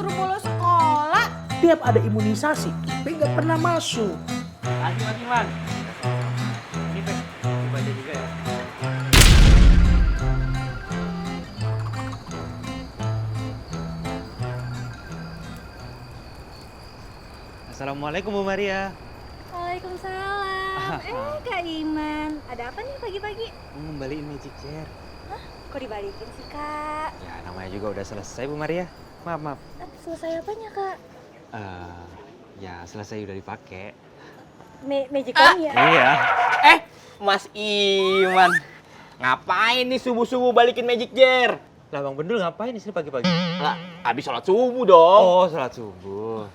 disuruh bolos sekolah. Tiap ada imunisasi, Kipe nggak pernah masuk. Mas Iman. Ini Pe, dibaca juga ya. Assalamualaikum Bu Maria. Waalaikumsalam. Kak Iman, ada apa nih pagi-pagi? Mau ngembaliin magic chair. Kok dibalikin sih, Kak? Ya namanya juga udah selesai Bu Maria. Maaf. Selesai apanya, Kak? Ya selesai udah dipakai. Magic ya? Iya. Mas Iman, ngapain nih subuh-subuh balikin magic jar? Lah Bang Bendul ngapain di sini pagi-pagi? Lah, habis sholat subuh dong. Oh, sholat subuh.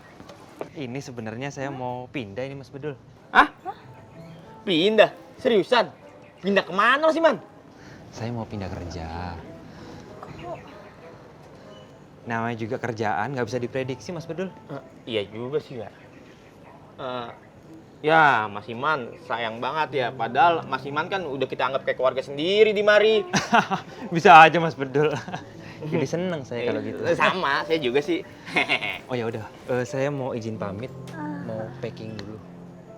Ini sebenarnya saya mau pindah ini Mas Bedul. Hah? Pindah? Seriusan? Pindah kemana sih, Man? Saya mau pindah kerja. Namanya juga kerjaan, nggak bisa diprediksi Mas Bedul. Iya juga sih, ya. Ya, Mas Iman sayang banget ya. Padahal Mas Iman kan udah kita anggap kayak keluarga sendiri di mari. Bisa aja Mas Bedul. Jadi seneng saya kalau gitu. Sama, saya juga sih. Oh ya udah, saya mau izin pamit, mau packing dulu,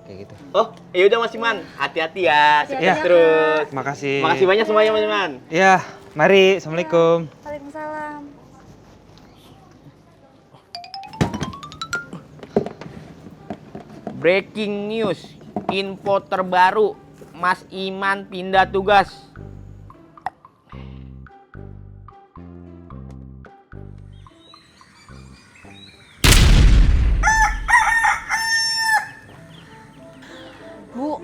kayak gitu. Oh, ya udah Mas Iman, hati-hati ya. Hati-hati Sukses ya, terus. Makasih. Makasih banyak semuanya Mas Iman. Ya, mari. Assalamualaikum. Waalaikumsalam. Breaking news, info terbaru, Mas Iman pindah tugas. Bu,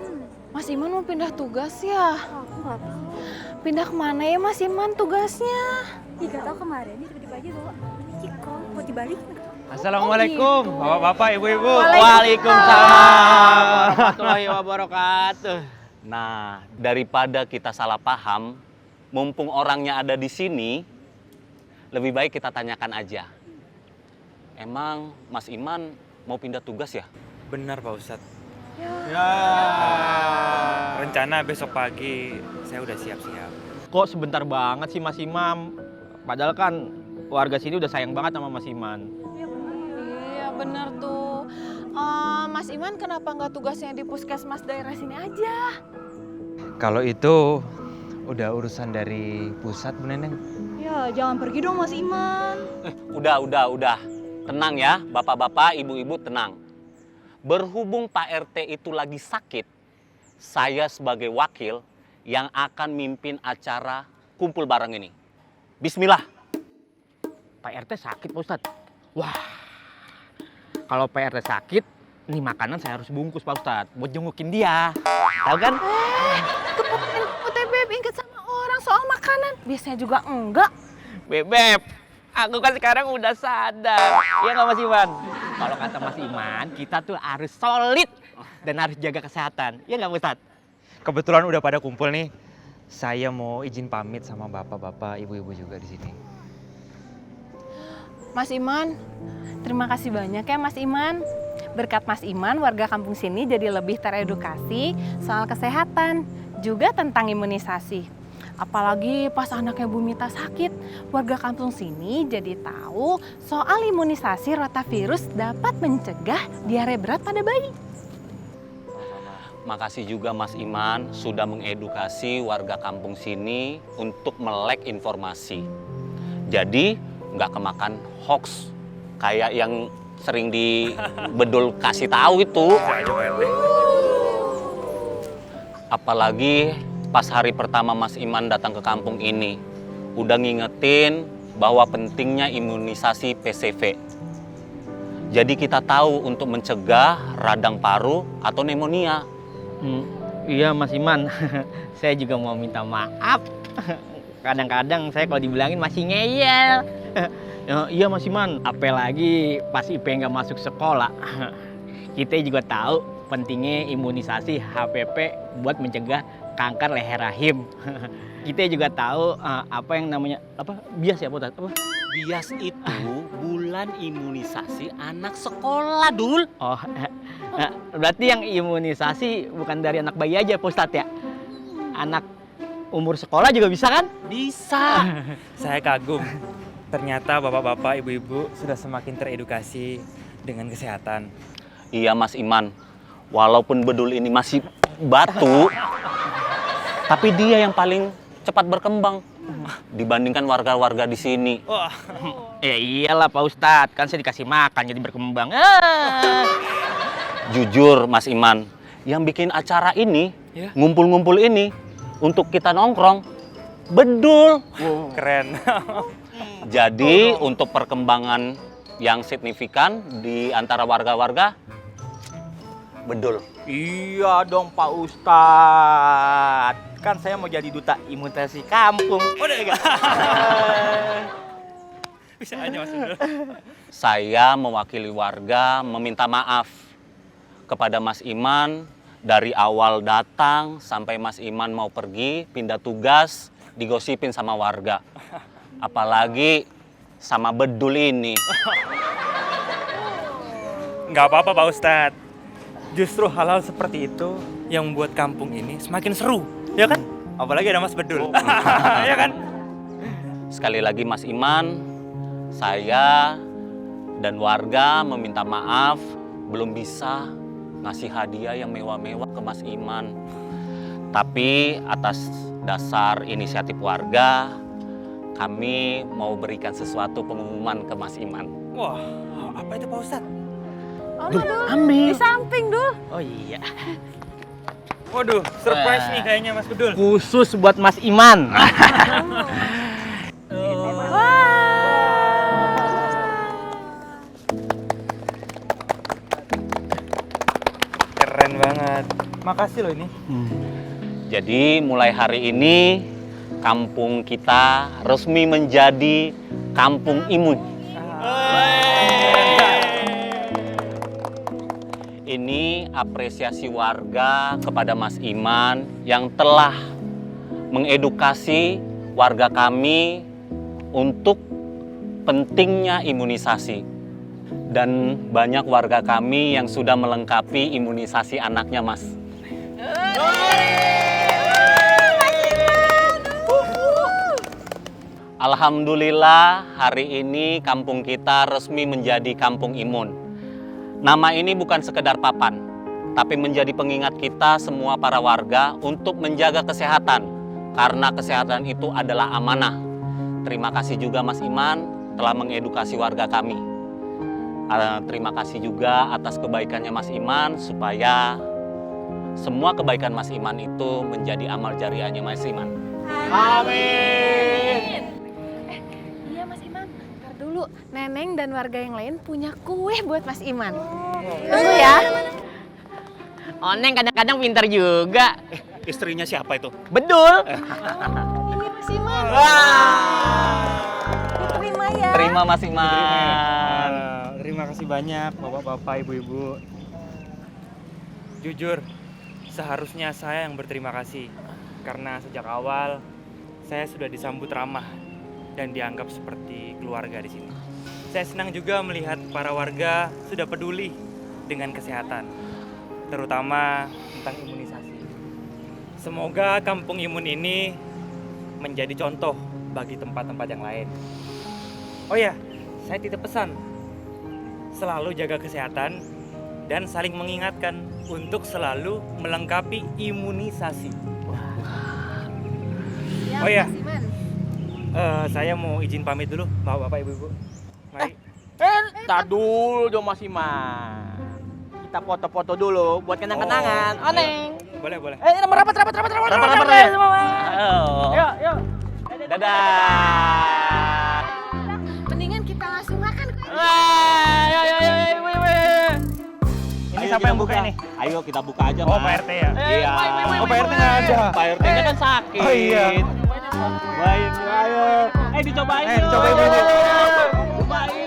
Mas Iman mau pindah tugas ya? Aku nggak tahu. Pindah kemana ya Mas Iman tugasnya? Ih, nggak tahu kemarin ini tiba-tiba aja bawa magic kok. Mau dibalikin. Assalamualaikum, bapak-bapak, ibu-ibu. Waalaikumsalam warahmatullahi wabarakatuh. Nah, daripada kita salah paham, mumpung orangnya ada di sini, lebih baik kita tanyakan aja. Emang Mas Iman mau pindah tugas ya? Benar Pak Ustadz. Ya. Rencana besok pagi saya udah siap-siap. Kok sebentar banget sih Mas Imam? Padahal kan warga sini udah sayang banget sama Mas Iman. Iya bener tuh. Mas Iman kenapa nggak tugasnya di puskesmas daerah sini aja? Kalau itu udah urusan dari pusat, Bu Neneng. Ya, jangan pergi dong Mas Iman. Udah. Tenang ya, bapak-bapak, ibu-ibu tenang. Berhubung Pak RT itu lagi sakit, saya sebagai wakil yang akan mimpin acara kumpul bareng ini. Bismillah. Pak RT sakit Pak Ustadz. Wah, kalau Pak RT sakit, nih makanan saya harus bungkus Pak Ustadz buat jengukin dia. Tahu kan? Beb inget sama orang soal makanan. Biasanya juga enggak. Bebep, aku kan sekarang udah sadar. Iya nggak Mas Iman? Kalau kata Mas Iman, kita tuh harus solid dan harus jaga kesehatan. Iya nggak Pak Ustadz? Kebetulan udah pada kumpul nih. Saya mau izin pamit sama bapak-bapak, ibu-ibu juga di sini. Mas Iman, terima kasih banyak ya Mas Iman. Berkat Mas Iman, warga kampung sini jadi lebih teredukasi soal kesehatan, juga tentang imunisasi. Apalagi pas anaknya Bu Mita sakit, warga kampung sini jadi tahu soal imunisasi rotavirus dapat mencegah diare berat pada bayi. Makasih juga Mas Iman sudah mengedukasi warga kampung sini untuk melek informasi. Jadi nggak kemakan hoax kayak yang sering di Bedul kasih tahu itu. Apalagi pas hari pertama Mas Iman datang ke kampung ini, udah ngingetin bahwa pentingnya imunisasi PCV. Jadi kita tahu untuk mencegah radang paru atau pneumonia. Iya Mas Iman, saya juga mau minta maaf. Kadang-kadang saya kalau dibilangin masih ngeyel. Iya Mas Iman, apalagi pas IP nggak masuk sekolah. Kita juga tahu pentingnya imunisasi HPV buat mencegah kanker leher rahim. Kita juga tahu apa yang namanya bias ya Pak? Apa? Bias itu bulan imunisasi anak sekolah, Dul. Oh, berarti yang imunisasi bukan dari anak bayi aja Pak Ustadz ya? Anak umur sekolah juga bisa kan? Bisa. Saya kagum. ternyata bapak-bapak, ibu-ibu sudah semakin teredukasi dengan kesehatan. Iya Mas Iman, walaupun bedul ini masih batu, tapi dia yang paling cepat berkembang dibandingkan warga-warga di sini. Ya iyalah Pak Ustadz, kan saya dikasih makan jadi berkembang. Jujur Mas Iman, yang bikin acara ini, Ya. ngumpul-ngumpul ini, untuk kita nongkrong, bedul. Keren. Jadi untuk perkembangan yang signifikan di antara warga-warga, bedul. Iya dong Pak Ustadz, kan saya mau jadi duta imunisasi kampung. Udah enggak? Bisa aja Mas Bedul. Saya mewakili warga meminta maaf kepada Mas Iman dari awal datang sampai Mas Iman mau pergi, pindah tugas, digosipin sama warga. Apalagi sama bedul ini. Nggak apa-apa Pak Ustadz. Justru hal-hal seperti itu yang membuat kampung ini semakin seru, ya kan? Apalagi ada Mas Bedul. Ya kan? Sekali lagi Mas Iman, saya dan warga meminta maaf belum bisa ngasih hadiah yang mewah-mewah ke Mas Iman. Tapi atas dasar inisiatif warga, kami mau berikan sesuatu pengumuman ke Mas Iman. Wah, apa itu Pak Ustadz? Oh, Dul, ambil. di samping Dul. Oh iya, Waduh, surprise nih kayaknya Mas Bedul. khusus buat Mas Iman. Keren banget. Makasih loh ini. Jadi mulai hari ini kampung kita resmi menjadi kampung imun. Ini apresiasi warga kepada Mas Iman yang telah mengedukasi warga kami untuk pentingnya imunisasi. Dan banyak warga kami yang sudah melengkapi imunisasi anaknya, Mas. Alhamdulillah, hari ini kampung kita resmi menjadi kampung imun. Nama ini bukan sekedar papan, tapi menjadi pengingat kita semua para warga untuk menjaga kesehatan, karena kesehatan itu adalah amanah. Terima kasih juga Mas Iman telah mengedukasi warga kami. Terima kasih juga atas kebaikannya Mas Iman, supaya semua kebaikan Mas Iman itu menjadi amal jariahnya Mas Iman. Amin. Iya Mas Iman, ntar dulu Neneng dan warga yang lain punya kue buat Mas Iman. Tunggu ya. Oneng kadang-kadang pintar juga. Istrinya siapa itu? Bedul. Ini Mas Iman. Wah. Diterima ya. Terima Mas Iman. Terima kasih banyak bapak-bapak, ibu-ibu. Jujur, seharusnya saya yang berterima kasih. Karena sejak awal saya sudah disambut ramah dan dianggap seperti keluarga di sini. Saya senang juga melihat para warga sudah peduli dengan kesehatan, terutama tentang imunisasi. Semoga kampung imun ini menjadi contoh bagi tempat-tempat yang lain. Oh ya, saya titip pesan. Selalu jaga kesehatan dan saling mengingatkan untuk selalu melengkapi imunisasi. Ya, Oh iya. Mas Iman. Saya mau izin pamit dulu, bapak-bapak, ibu-ibu. Mari. Tar dulu dong Mas Iman. Kita foto-foto dulu buat kenang-kenangan. Oneng. Boleh, boleh. Rapat. Yuk. Dadah. Mendingan kita langsung makan. Ini siapa yang buka ini? Ayo kita buka aja, Oh, Mas. Pak RT ya? Iya. Oh, Pak RT nggak ada. Pak RT nya kan sakit. Oh, iya. Baik, ayo. Dicobain. Dicobain dulu. Cobain.